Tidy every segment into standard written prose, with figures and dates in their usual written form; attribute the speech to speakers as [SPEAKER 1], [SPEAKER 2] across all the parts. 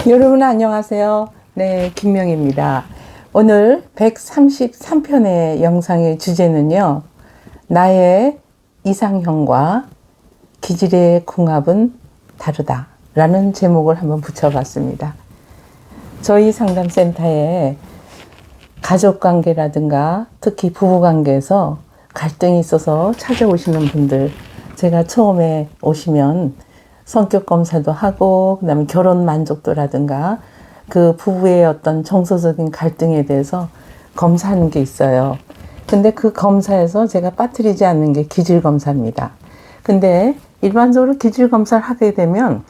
[SPEAKER 1] 여러분 안녕하세요. 네, 김명입니다. 오늘 133편의 영상의 주제는요. 나의 이상형과 기질의 궁합은 다르다 라는 제목을 한번 붙여봤습니다. 저희 상담센터에 가족관계라든가 특히 부부관계에서 갈등이 있어서 찾아오시는 분들, 제가 처음에 오시면 성격 검사도 하고 그다음에 결혼 만족도라든가 그 부부의 어떤 정서적인 갈등에 대해서 검사하는 게 있어요. 근데 그 검사에서 제가 빠뜨리지 않는 게 기질 검사입니다. 근데 일반적으로 기질 검사를 하게 되면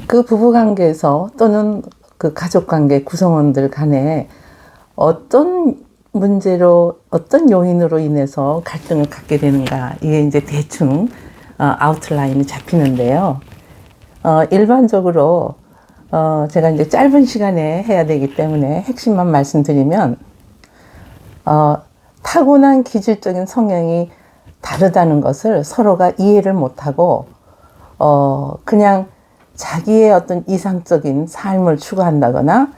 [SPEAKER 1] 그 부부 관계에서 또는 그 가족 관계 구성원들 간에 어떤 문제로 어떤 요인으로 인해서 갈등을 갖게 되는가, 이게 이제 대충 아웃라인이 잡히는데요. 일반적으로 제가 이제 짧은 시간에 해야 되기 때문에 핵심만 말씀드리면 타고난 기질적인 성향이 다르다는 것을 서로가 이해를 못하고 그냥 자기의 어떤 이상적인 삶을 추구한다거나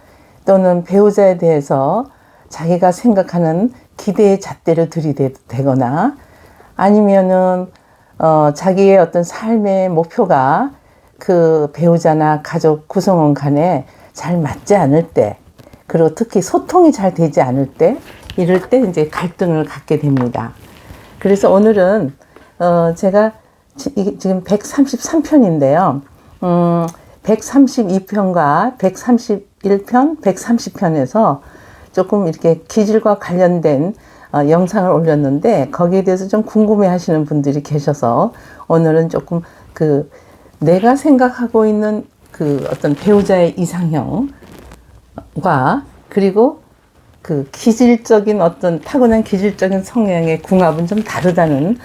[SPEAKER 1] 또는 배우자에 대해서 자기가 생각하는 기대의 잣대를 들이대거나 아니면은 자기의 어떤 삶의 목표가 그 배우자나 가족 구성원 간에 잘 맞지 않을 때, 그리고 특히 소통이 잘 되지 않을 때, 이럴 때 이제 갈등을 갖게 됩니다. 그래서 오늘은 제가 지금 133편인데요. 132편과 131편, 130편에서 조금 이렇게 기질과 관련된 영상을 올렸는데 거기에 대해서 좀 궁금해 하시는 분들이 계셔서 오늘은 조금 그 내가 생각하고 있는 그 어떤 배우자의 이상형과 그리고 그 기질적인 어떤 타고난 기질적인 성향의 궁합은 좀 다르다는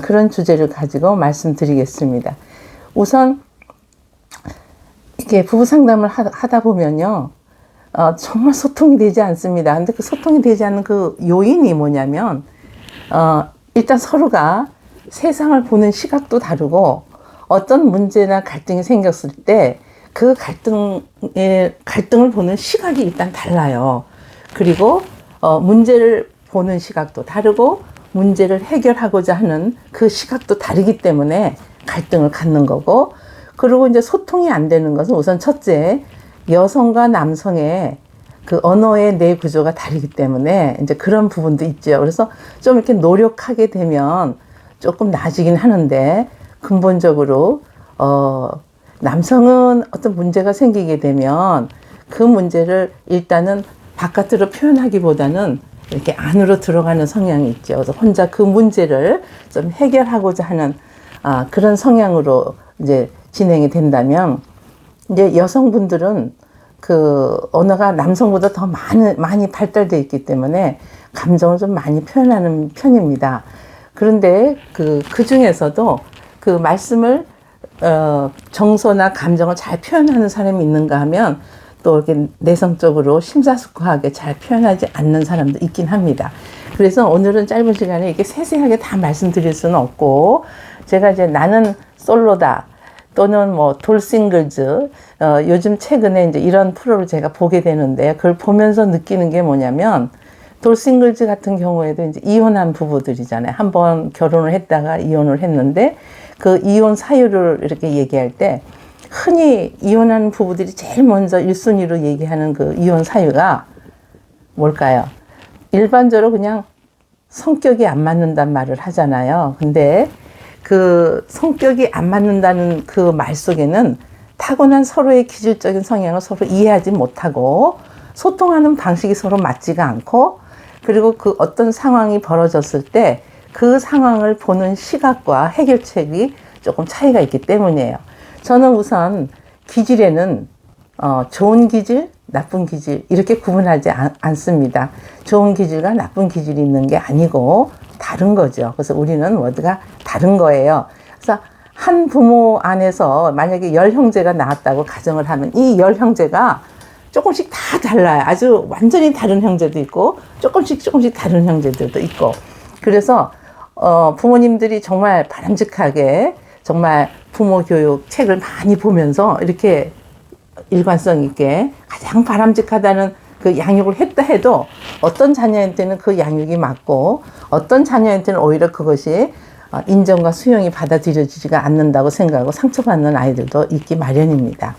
[SPEAKER 1] 그런 주제를 가지고 말씀드리겠습니다. 우선 이렇게 부부 상담을 하다 보면요. 정말 소통이 되지 않습니다. 근데 그 소통이 되지 않는 그 요인이 뭐냐면, 일단 서로가 세상을 보는 시각도 다르고, 어떤 문제나 갈등이 생겼을 때, 그 갈등을 보는 시각이 일단 달라요. 그리고, 문제를 보는 시각도 다르고, 문제를 해결하고자 하는 그 시각도 다르기 때문에 갈등을 갖는 거고, 그리고 이제 소통이 안 되는 것은 우선 첫째, 여성과 남성의 그 언어의 뇌 구조가 다르기 때문에 이제 그런 부분도 있죠. 그래서 좀 이렇게 노력하게 되면 조금 나아지긴 하는데 근본적으로 남성은 어떤 문제가 생기게 되면 그 문제를 일단은 바깥으로 표현하기보다는 이렇게 안으로 들어가는 성향이 있죠. 그래서 혼자 그 문제를 좀 해결하고자 하는 그런 성향으로 이제 진행이 된다면, 이제 여성분들은 그 언어가 남성보다 더 많이 발달되어 있기 때문에 감정을 좀 많이 표현하는 편입니다. 그런데 그 중에서도 그 말씀을 정서나 감정을 잘 표현하는 사람이 있는가 하면 또 이렇게 내성적으로 심사숙고하게 잘 표현하지 않는 사람도 있긴 합니다. 그래서 오늘은 짧은 시간에 이렇게 세세하게 다 말씀드릴 수는 없고, 제가 이제 나는 솔로다 또는 뭐 돌싱글즈, 요즘 최근에 이제 이런 프로를 제가 보게 되는데 그걸 보면서 느끼는 게 뭐냐면, 돌싱글즈 같은 경우에도 이제 이혼한 부부들이잖아요. 한번 결혼을 했다가 이혼을 했는데 그 이혼 사유를 이렇게 얘기할 때 흔히 이혼한 부부들이 제일 먼저 1순위로 얘기하는 그 이혼 사유가 뭘까요? 일반적으로 그냥 성격이 안 맞는단 말을 하잖아요. 근데 그 성격이 안 맞는다는 그 말 속에는 타고난 서로의 기질적인 성향을 서로 이해하지 못하고 소통하는 방식이 서로 맞지가 않고, 그리고 그 어떤 상황이 벌어졌을 때 그 상황을 보는 시각과 해결책이 조금 차이가 있기 때문이에요. 저는 우선 기질에는 좋은 기질, 나쁜 기질 이렇게 구분하지 않습니다. 좋은 기질과 나쁜 기질이 있는 게 아니고 다른 거죠. 그래서 우리는 모두가 다른 거예요. 그래서 한 부모 안에서 만약에 10형제가 나왔다고 가정을 하면 이 10형제가 조금씩 다 달라요. 아주 완전히 다른 형제도 있고 조금씩 다른 형제들도 있고. 그래서 부모님들이 정말 바람직하게 정말 부모 교육 책을 많이 보면서 이렇게 일관성 있게 가장 바람직하다는 그 양육을 했다 해도 어떤 자녀한테는 그 양육이 맞고 어떤 자녀한테는 오히려 그것이 인정과 수용이 받아들여지지가 않는다고 생각하고 상처받는 아이들도 있기 마련입니다.